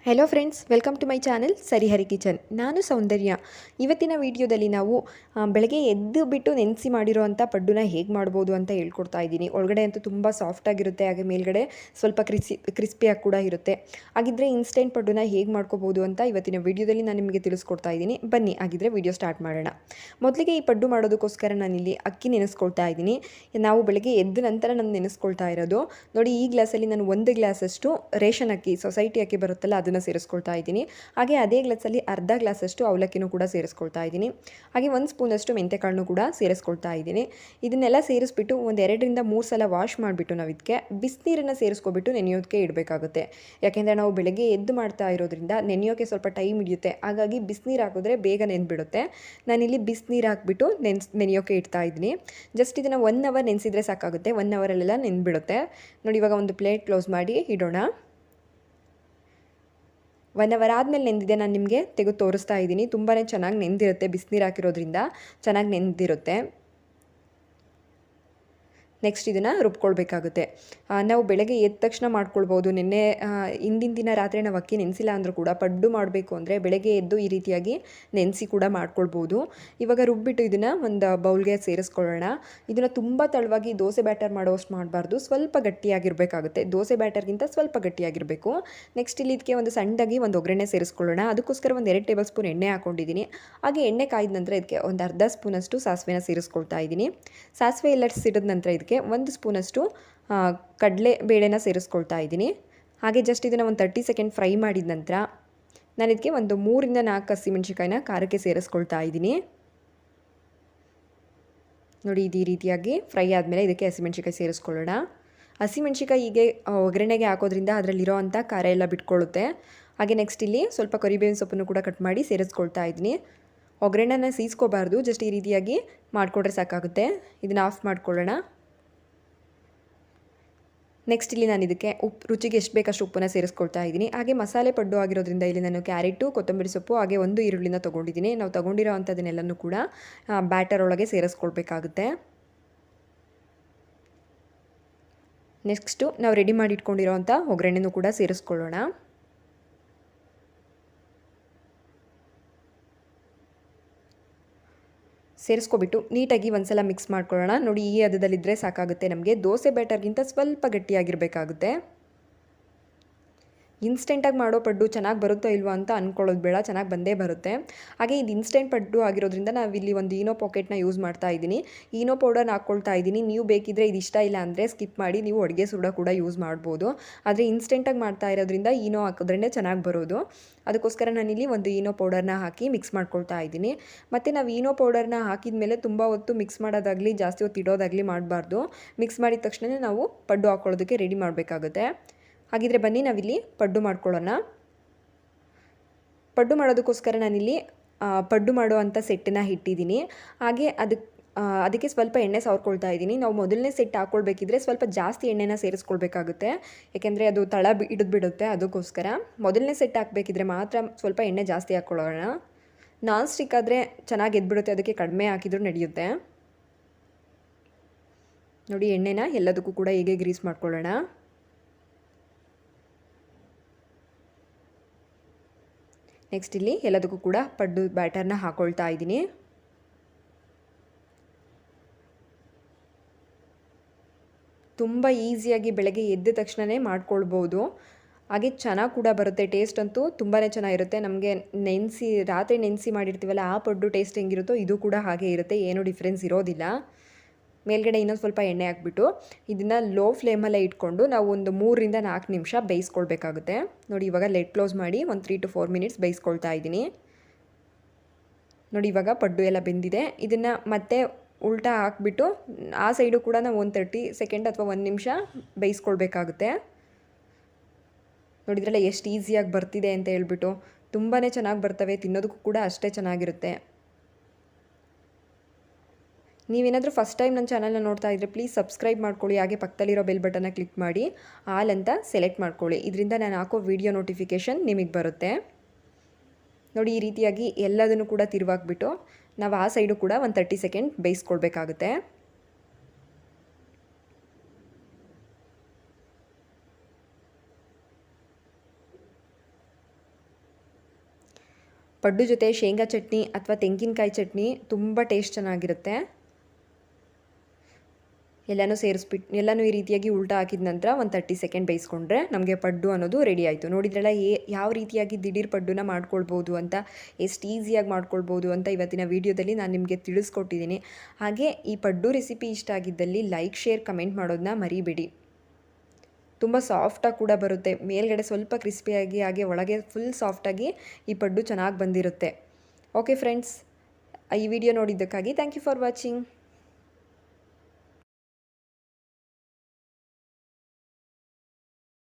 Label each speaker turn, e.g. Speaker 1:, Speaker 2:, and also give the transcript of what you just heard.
Speaker 1: Hello friends, welcome to my channel Sarihari kitchen. ನಾನು ಸೌಂದರ್ಯ. ಇವತ್ತಿನ ವಿಡಿಯೋದಲ್ಲಿ ನಾವು ಬೆಳಗ್ಗೆ ಎದ್ದು ಬಿಟ್ಟು ನೆನೆಸಿ ಮಾಡಿರೋ ಅಂಥ ಪಡ್ಡುನ ಹೇಗೆ ಮಾಡ್ಬೋದು ಅಂತ ಹೇಳ್ಕೊಡ್ತಾ ಇದ್ದೀನಿ. ಒಳಗಡೆ ಅಂತೂ ತುಂಬ ಸಾಫ್ಟಾಗಿರುತ್ತೆ, ಹಾಗೆ ಮೇಲ್ಗಡೆ ಸ್ವಲ್ಪ ಕ್ರಿಸ್ಪಿಯಾಗಿ ಕೂಡ ಇರುತ್ತೆ. ಹಾಗಿದ್ರೆ ಇನ್ಸ್ಟೆಂಟ್ ಪಡ್ಡುನ ಹೇಗೆ ಮಾಡ್ಕೋಬೋದು ಅಂತ ಇವತ್ತಿನ ವಿಡಿಯೋದಲ್ಲಿ ನಾನು ನಿಮಗೆ ತಿಳಿಸ್ಕೊಡ್ತಾ ಇದ್ದೀನಿ. ಬನ್ನಿ ಹಾಗಿದ್ರೆ ವಿಡಿಯೋ ಸ್ಟಾರ್ಟ್ ಮಾಡೋಣ. ಮೊದಲಿಗೆ ಈ ಪಡ್ಡು ಮಾಡೋದಕ್ಕೋಸ್ಕರ ನಾನಿಲ್ಲಿ ಅಕ್ಕಿ ನೆನೆಸ್ಕೊಳ್ತಾ ಇದ್ದೀನಿ. ನಾವು ಬೆಳಗ್ಗೆ ಎದ್ದ ನಂತರ ನಾನು ನೆನೆಸ್ಕೊಳ್ತಾ ಇರೋದು. ನೋಡಿ, ಈ ಗ್ಲಾಸಲ್ಲಿ ನಾನು 1 ಗ್ಲಾಸಷ್ಟು ರೇಷನ್ ಅಕ್ಕಿ, ಸೊಸೈಟಿ ಅಕ್ಕಿ ಬರುತ್ತಲ್ಲ, ಅದನ್ನು ಸೇರಿಸ್ಕೊಳ್ತಾ ಇದ್ದೀನಿ. ಹಾಗೆ ಅದೇ ಗ್ಲಾಸಲ್ಲಿ ಅರ್ಧ ಗ್ಲಾಸಷ್ಟು ಅವಲಕ್ಕಿನೂ ಕೂಡ ಸೇರಿಸ್ಕೊಳ್ತಾ ಇದ್ದೀನಿ. ಹಾಗೆ 1 ಸ್ಪೂನಷ್ಟು ಮೆಂತೆಕಾಳನ್ನು ಕೂಡ ಸೇರಿಸ್ಕೊಳ್ತಾ ಇದ್ದೀನಿ. ಇದನ್ನೆಲ್ಲ ಸೇರಿಸ್ಬಿಟ್ಟು 2ರಿಂದ 3 ಸಲ ವಾಶ್ ಮಾಡಿಬಿಟ್ಟು ನಾವು ಇದಕ್ಕೆ ಬಿಸಿನೀರನ್ನು ಸೇರಿಸ್ಕೊಬಿಟ್ಟು ನೆನೆಯೋದಕ್ಕೆ ಇಡಬೇಕಾಗುತ್ತೆ. ಯಾಕೆಂದರೆ ನಾವು ಬೆಳಗ್ಗೆ ಎದ್ದು ಮಾಡ್ತಾ ಇರೋದ್ರಿಂದ ನೆನೆಯೋಕ್ಕೆ ಸ್ವಲ್ಪ ಟೈಮ್ ಹಿಡಿಯುತ್ತೆ. ಹಾಗಾಗಿ ಬಿಸಿನೀರು ಹಾಕಿದ್ರೆ ಬೇಗ ನೆನೆದ್ಬಿಡುತ್ತೆ. ನಾನಿಲ್ಲಿ ಬಿಸಿನೀರು ಹಾಕಿಬಿಟ್ಟು ನೆನೆಯೋಕ್ಕೆ ಇಡ್ತಾ ಇದ್ದೀನಿ. ಜಸ್ಟ್ ಇದನ್ನು 1 ಅವರ್ ನೆನೆಸಿದ್ರೆ ಸಾಕಾಗುತ್ತೆ. 1 ಅವರಲ್ಲೆಲ್ಲ ನೆನೆದ್ಬಿಡುತ್ತೆ. ನೋಡಿ, ಇವಾಗ ಒಂದು ಪ್ಲೇಟ್ ಕ್ಲೋಸ್ ಮಾಡಿ ಇಡೋಣ. 1 ಅವರ್ ಆದಮೇಲೆ ನೆಂದಿದೆ. ನಾನು ನಿಮಗೆ ತೆಗೆದು ತೋರಿಸ್ತಾ ಇದ್ದೀನಿ. ತುಂಬಾ ಚೆನ್ನಾಗಿ ನೆಂದಿರುತ್ತೆ, ಬಿಸಿನೀರು ಹಾಕಿರೋದ್ರಿಂದ ಚೆನ್ನಾಗಿ ನೆಂದಿರುತ್ತೆ. ನೆಕ್ಸ್ಟ್ ಇದನ್ನು ರುಬ್ಕೊಳ್ಬೇಕಾಗುತ್ತೆ. ನಾವು ಬೆಳಗ್ಗೆ ಎದ್ದ ತಕ್ಷಣ ಮಾಡ್ಕೊಳ್ಬೋದು. ಹಿಂದಿನ ದಿನ ರಾತ್ರಿ ನಾವು ಅಕ್ಕಿ ನೆನೆಸಿಲ್ಲ ಅಂದರೂ ಕೂಡ ಪಡ್ಡು ಮಾಡಬೇಕು ಅಂದರೆ ಬೆಳಗ್ಗೆ ಎದ್ದು ಈ ರೀತಿಯಾಗಿ ನೆನೆಸಿ ಕೂಡ ಮಾಡ್ಕೊಳ್ಬೋದು. ಇವಾಗ ರುಬ್ಬಿಟ್ಟು ಇದನ್ನು ಒಂದು ಬೌಲ್ಗೆ ಸೇರಿಸ್ಕೊಳ್ಳೋಣ. ಇದನ್ನು ತುಂಬ ತಳವಾಗಿ ದೋಸೆ ಬ್ಯಾಟರ್ ಮಾಡೋಷ್ಟು ಮಾಡಬಾರ್ದು, ಸ್ವಲ್ಪ ಗಟ್ಟಿಯಾಗಿರಬೇಕಾಗುತ್ತೆ. ದೋಸೆ ಬ್ಯಾಟರ್ಗಿಂತ ಸ್ವಲ್ಪ ಗಟ್ಟಿಯಾಗಿರಬೇಕು. ನೆಕ್ಸ್ಟ್ ಇಲ್ಲಿ ಇದಕ್ಕೆ ಒಂದು ಸಣ್ಣದಾಗಿ ಒಂದು ಒಗ್ಗರಣೆ ಸೇರಿಸ್ಕೊಳ್ಳೋಣ. ಅದಕ್ಕೋಸ್ಕರ 2 ಟೇಬಲ್ ಸ್ಪೂನ್ ಎಣ್ಣೆ ಹಾಕ್ಕೊಂಡಿದ್ದೀನಿ. ಹಾಗೆ ಎಣ್ಣೆ ಕಾಯ್ದ ನಂತರ ಇದಕ್ಕೆ ಒಂದು ಅರ್ಧ ಸ್ಪೂನಷ್ಟು ಸಾಸಿವೆನ ಸೇರಿಸ್ಕೊಳ್ತಾ ಇದ್ದೀನಿ. ಸಾಸಿವೆ ಎಲ್ಲ ಸಿಡಿದ ನಂತರ ಇದಕ್ಕೆ 1 ಸ್ಪೂನಷ್ಟು ಕಡಲೆ ಬೇಳೆನ ಸೇರಿಸ್ಕೊಳ್ತಾ ಇದ್ದೀನಿ. ಹಾಗೆ ಜಸ್ಟ್ ಇದನ್ನು ಒಂದು 30 ಸೆಕೆಂಡ್ ಫ್ರೈ ಮಾಡಿದ ನಂತರ ನಾನು ಇದಕ್ಕೆ ಒಂದು 3ರಿಂದ 4 ಹಸಿಮೆಣ್ಸಿಕಾಯಿನ ಖಾರಕ್ಕೆ ಸೇರಿಸ್ಕೊಳ್ತಾ ಇದ್ದೀನಿ. ನೋಡಿ, ಈ ರೀತಿಯಾಗಿ ಫ್ರೈ ಆದಮೇಲೆ ಇದಕ್ಕೆ ಹಸಿಮೆಣ್ಸಿಕಾಯಿ ಸೇರಿಸ್ಕೊಳ್ಳೋಣ. ಹಸಿಮೆಣ್ಸಿಕಾಯಿ ಹೀಗೆ ಒಗ್ಗರಣೆಗೆ ಹಾಕೋದ್ರಿಂದ ಅದರಲ್ಲಿರೋ ಅಂಥ ಖಾರ ಎಲ್ಲ ಬಿಟ್ಕೊಳ್ಳುತ್ತೆ. ಹಾಗೆ ನೆಕ್ಸ್ಟ್ ಇಲ್ಲಿ ಸ್ವಲ್ಪ ಕರಿಬೇವಿನ ಸೊಪ್ಪನ್ನು ಕೂಡ ಕಟ್ ಮಾಡಿ ಸೇರಿಸ್ಕೊಳ್ತಾ ಇದ್ದೀನಿ. ಒಗ್ಗರಣೆನ ಸೀಸ್ಕೋಬಾರ್ದು, ಜಸ್ಟ್ ಈ ರೀತಿಯಾಗಿ ಮಾಡಿಕೊಂಡ್ರೆ ಸಾಕಾಗುತ್ತೆ. ಇದನ್ನು ಆಫ್ ಮಾಡ್ಕೊಳ್ಳೋಣ. ನೆಕ್ಸ್ಟ್ ಇಲ್ಲಿ ನಾನು ಇದಕ್ಕೆ ರುಚಿಗೆ ಎಷ್ಟು ಬೇಕಷ್ಟು ಉಪ್ಪನ್ನು ಸೇರಿಸ್ಕೊಳ್ತಾ ಇದ್ದೀನಿ. ಹಾಗೆ ಮಸಾಲೆ ಪಡ್ಡು ಆಗಿರೋದ್ರಿಂದ ಇಲ್ಲಿ ನಾನು ಕ್ಯಾರೆಟು, ಕೊತ್ತಂಬರಿ ಸೊಪ್ಪು ಹಾಗೆ 1 ಈರುಳ್ಳಿನ ತೊಗೊಂಡಿದ್ದೀನಿ. ನಾವು ತೊಗೊಂಡಿರೋ ಅಂಥದ್ದನ್ನೆಲ್ಲನೂ ಕೂಡ ಬ್ಯಾಟರ್ ಒಳಗೆ ಸೇರಿಸ್ಕೊಳ್ಬೇಕಾಗುತ್ತೆ. ನೆಕ್ಸ್ಟು ನಾವು ರೆಡಿ ಮಾಡಿ ಇಟ್ಕೊಂಡಿರೋ ಅಂಥ ಒಗ್ಗರಣೆನೂ ಕೂಡ ಸೇರಿಸ್ಕೊಳ್ಳೋಣ. ಸೇರಿಸ್ಕೊಬಿಟ್ಟು ನೀಟಾಗಿ ಒಂದ್ಸಲ ಮಿಕ್ಸ್ ಮಾಡ್ಕೊಳ್ಳೋಣ. ನೋಡಿ, ಈ ಹದದಲ್ಲಿದ್ದರೆ ಸಾಕಾಗುತ್ತೆ. ನಮಗೆ ದೋಸೆ ಬ್ಯಾಟರ್ಗಿಂತ ಸ್ವಲ್ಪ ಗಟ್ಟಿಯಾಗಿರಬೇಕಾಗುತ್ತೆ. ಇನ್ಸ್ಟೆಂಟಾಗಿ ಮಾಡೋ ಪಡ್ಡು ಚೆನ್ನಾಗಿ ಬರುತ್ತೋ ಇಲ್ವೋ ಅಂತ ಅಂದ್ಕೊಳ್ಳೋದು ಬೇಡ, ಚೆನ್ನಾಗಿ ಬಂದೇ ಬರುತ್ತೆ. ಹಾಗೆ ಇದು ಇನ್ಸ್ಟೆಂಟ್ ಪಡ್ಡು ಆಗಿರೋದ್ರಿಂದ ನಾವಿಲ್ಲಿ ಒಂದು ಈನೋ ಪಾಕೆಟ್ನ ಯೂಸ್ ಮಾಡ್ತಾ ಇದ್ದೀನಿ. ಈನೋ ಪೌಡರ್ನ ಹಾಕ್ಕೊಳ್ತಾ ಇದ್ದೀನಿ. ನೀವು ಬೇಕಿದ್ದರೆ ಇದು ಇಷ್ಟ ಇಲ್ಲ ಅಂದರೆ ಸ್ಕಿಪ್ ಮಾಡಿ ನೀವು ಅಡುಗೆ ಸೋಡಾ ಕೂಡ ಯೂಸ್ ಮಾಡ್ಬೋದು. ಆದರೆ ಇನ್ಸ್ಟೆಂಟಾಗಿ ಮಾಡ್ತಾ ಇರೋದ್ರಿಂದ ಈನೋ ಹಾಕಿದ್ರೇ ಚೆನ್ನಾಗಿ ಬರೋದು. ಅದಕ್ಕೋಸ್ಕರ ನಾನಿಲ್ಲಿ ಒಂದು ಈನೋ ಪೌಡರ್ನ ಹಾಕಿ ಮಿಕ್ಸ್ ಮಾಡ್ಕೊಳ್ತಾ ಇದ್ದೀನಿ. ಮತ್ತು ನಾವು ಈನೋ ಪೌಡರ್ನ ಹಾಕಿದ ಮೇಲೆ ತುಂಬ ಹೊತ್ತು ಮಿಕ್ಸ್ ಮಾಡೋದಾಗಲಿ ಜಾಸ್ತಿ ಹೊತ್ತು ಇಡೋದಾಗಲಿ ಮಾಡಬಾರ್ದು. ಮಿಕ್ಸ್ ಮಾಡಿದ ತಕ್ಷಣ ನಾವು ಪಡ್ಡು ಹಾಕ್ಕೊಳ್ಳೋದಕ್ಕೆ ರೆಡಿ ಮಾಡಬೇಕಾಗುತ್ತೆ. ಹಾಗಿದ್ರೆ ಬನ್ನಿ ನಾವಿಲ್ಲಿ ಪಡ್ಡು ಮಾಡ್ಕೊಳ್ಳೋಣ. ಪಡ್ಡು ಮಾಡೋದಕ್ಕೋಸ್ಕರ ನಾನಿಲ್ಲಿ ಪಡ್ಡು ಮಾಡೋ ಅಂಥ ಸೆಟ್ಟನ್ನು ಇಟ್ಟಿದ್ದೀನಿ. ಹಾಗೆ ಅದಕ್ಕೆ ಸ್ವಲ್ಪ ಎಣ್ಣೆ ಸವರ್ಕೊಳ್ತಾ ಇದ್ದೀನಿ. ನಾವು ಮೊದಲನೇ ಸೆಟ್ ಹಾಕ್ಕೊಳ್ಬೇಕಿದ್ರೆ ಸ್ವಲ್ಪ ಜಾಸ್ತಿ ಎಣ್ಣೆನ ಸೇರಿಸ್ಕೊಳ್ಬೇಕಾಗುತ್ತೆ. ಏಕೆಂದರೆ ಅದು ತಳ ಹಿಡಿದ್ಬಿಡುತ್ತೆ. ಅದಕ್ಕೋಸ್ಕರ ಮೊದಲನೇ ಸೆಟ್ ಹಾಕಬೇಕಿದ್ರೆ ಮಾತ್ರ ಸ್ವಲ್ಪ ಎಣ್ಣೆ ಜಾಸ್ತಿ ಹಾಕ್ಕೊಳ್ಳೋಣ. ನಾನ್ ಸ್ಟಿಕ್ ಆದರೆ ಚೆನ್ನಾಗಿ ಎದ್ಬಿಡುತ್ತೆ, ಅದಕ್ಕೆ ಕಡಿಮೆ ಹಾಕಿದ್ರೂ ನಡೆಯುತ್ತೆ. ನೋಡಿ, ಎಣ್ಣೆನ ಎಲ್ಲದಕ್ಕೂ ಕೂಡ ಹೇಗೆ ಗ್ರೀಸ್ ಮಾಡ್ಕೊಳ್ಳೋಣ. ನೆಕ್ಸ್ಟ್ ಇಲ್ಲಿ ಎಲ್ಲದಕ್ಕೂ ಕೂಡ ಪಡ್ಡು ಬ್ಯಾಟರ್ನ ಹಾಕ್ಕೊಳ್ತಾ ಇದ್ದೀನಿ. ತುಂಬ ಈಸಿಯಾಗಿ ಬೆಳಗ್ಗೆ ಎದ್ದ ತಕ್ಷಣವೇ ಮಾಡ್ಕೊಳ್ಬೋದು. ಹಾಗೆ ಚೆನ್ನಾಗಿ ಕೂಡ ಬರುತ್ತೆ. ಟೇಸ್ಟ್ ಅಂತೂ ತುಂಬಾ ಚೆನ್ನಾಗಿರುತ್ತೆ. ನಮಗೆ ರಾತ್ರಿ ನೆನೆಸಿ ಮಾಡಿರ್ತೀವಲ್ಲ, ಆ ಪಡ್ಡು ಟೇಸ್ಟ್ ಹೆಂಗಿರುತ್ತೋ ಇದು ಕೂಡ ಹಾಗೆ ಇರುತ್ತೆ, ಏನೂ ಡಿಫ್ರೆನ್ಸ್ ಇರೋದಿಲ್ಲ. ಮೇಲ್ಗಡೆ ಇನ್ನೊಂದು ಸ್ವಲ್ಪ ಎಣ್ಣೆ ಹಾಕ್ಬಿಟ್ಟು ಇದನ್ನು ಲೋ ಫ್ಲೇಮಲ್ಲೇ ಇಟ್ಕೊಂಡು ನಾವು ಒಂದು 3ರಿಂದ 4 ನಿಮಿಷ ಬೇಯಿಸ್ಕೊಳ್ಬೇಕಾಗುತ್ತೆ. ನೋಡಿ, ಇವಾಗ ಲೆಡ್ ಕ್ಲೋಸ್ ಮಾಡಿ ಒಂದು 3 to 4 ಮಿನಿಟ್ಸ್ ಬೇಯಿಸ್ಕೊಳ್ತಾ ಇದ್ದೀನಿ. ನೋಡಿ, ಇವಾಗ ಪಡ್ಡು ಎಲ್ಲ ಬೆಂದಿದೆ. ಇದನ್ನು ಮತ್ತೆ ಉಲ್ಟಾ ಹಾಕ್ಬಿಟ್ಟು ಆ ಸೈಡು ಕೂಡ ನಾವು ಒಂದು 30 ಸೆಕೆಂಡ್ ಅಥವಾ 1 ನಿಮಿಷ ಬೇಯಿಸ್ಕೊಳ್ಬೇಕಾಗುತ್ತೆ. ನೋಡಿದ್ರಲ್ಲ ಎಷ್ಟು ಈಸಿಯಾಗಿ ಬರ್ತಿದೆ ಅಂತ ಹೇಳ್ಬಿಟ್ಟು. ತುಂಬಾ ಚೆನ್ನಾಗಿ ಬರ್ತವೆ, ತಿನ್ನೋದಕ್ಕೂ ಕೂಡ ಅಷ್ಟೇ ಚೆನ್ನಾಗಿರುತ್ತೆ. ನೀವೇನಾದರೂ ಫಸ್ಟ್ ಟೈಮ್ ನನ್ನ ಚಾನಲ್ನ ನೋಡ್ತಾ ಇದ್ದರೆ ಪ್ಲೀಸ್ ಸಬ್ಸ್ಕ್ರೈಬ್ ಮಾಡ್ಕೊಳ್ಳಿ. ಹಾಗೆ ಪಕ್ಕದಲ್ಲಿರೋ ಬೆಲ್ ಬಟನ್ನ ಕ್ಲಿಕ್ ಮಾಡಿ ಆಲ್ ಅಂತ ಸೆಲೆಕ್ಟ್ ಮಾಡ್ಕೊಳ್ಳಿ. ಇದರಿಂದ ನಾನು ಹಾಕೋ ವಿಡಿಯೋ ನೋಟಿಫಿಕೇಷನ್ ನಿಮಗೆ ಬರುತ್ತೆ. ನೋಡಿ, ಈ ರೀತಿಯಾಗಿ ಎಲ್ಲದನ್ನು ಕೂಡ ತಿರುವಾಕ್ಬಿಟ್ಟು ನಾವು ಆ ಸೈಡು ಕೂಡ ಒಂದು 30 ಸೆಕೆಂಡ್ ಬೇಯಿಸ್ಕೊಳ್ಬೇಕಾಗುತ್ತೆ. ಪಡ್ಡು ಜೊತೆ ಶೇಂಗಾ ಚಟ್ನಿ ಅಥವಾ ತೆಂಗಿನಕಾಯಿ ಚಟ್ನಿ ತುಂಬ ಟೇಸ್ಟ್ ಚೆನ್ನಾಗಿರುತ್ತೆ. ಎಲ್ಲನೂ ಈ ರೀತಿಯಾಗಿ ಉಲ್ಟಾ ಹಾಕಿದ ನಂತರ ಒಂದು 30 ಸೆಕೆಂಡ್ ಬೇಯಿಸ್ಕೊಂಡ್ರೆ ನಮಗೆ ಪಡ್ಡು ಅನ್ನೋದು ರೆಡಿ ಆಯಿತು. ನೋಡಿದ್ರಲ್ಲ ಯಾವ ರೀತಿಯಾಗಿ ದಿಢೀರ್ ಪಡ್ಡುನ ಮಾಡ್ಕೊಳ್ಬೋದು ಅಂತ, ಎಷ್ಟು ಈಸಿಯಾಗಿ ಮಾಡ್ಕೊಳ್ಬೋದು ಅಂತ ಇವತ್ತಿನ ವೀಡಿಯೋದಲ್ಲಿ ನಾನು ನಿಮಗೆ ತಿಳಿಸ್ಕೊಟ್ಟಿದ್ದೀನಿ. ಹಾಗೆ ಈ ಪಡ್ಡು ರೆಸಿಪಿ ಇಷ್ಟ ಆಗಿದ್ದಲ್ಲಿ ಲೈಕ್, ಶೇರ್, ಕಮೆಂಟ್ ಮಾಡೋದನ್ನ ಮರಿಬೇಡಿ. ತುಂಬ ಸಾಫ್ಟಾಗಿ ಕೂಡ ಬರುತ್ತೆ. ಮೇಲ್ಗಡೆ ಸ್ವಲ್ಪ ಕ್ರಿಸ್ಪಿಯಾಗಿ, ಹಾಗೆ ಒಳಗೆ ಫುಲ್ ಸಾಫ್ಟಾಗಿ ಈ ಪಡ್ಡು ಚೆನ್ನಾಗಿ ಬಂದಿರುತ್ತೆ. ಓಕೆ ಫ್ರೆಂಡ್ಸ್, ಈ ವಿಡಿಯೋ ನೋಡಿದ್ದಕ್ಕಾಗಿ ಥ್ಯಾಂಕ್ ಯು ಫಾರ್ ವಾಚಿಂಗ್.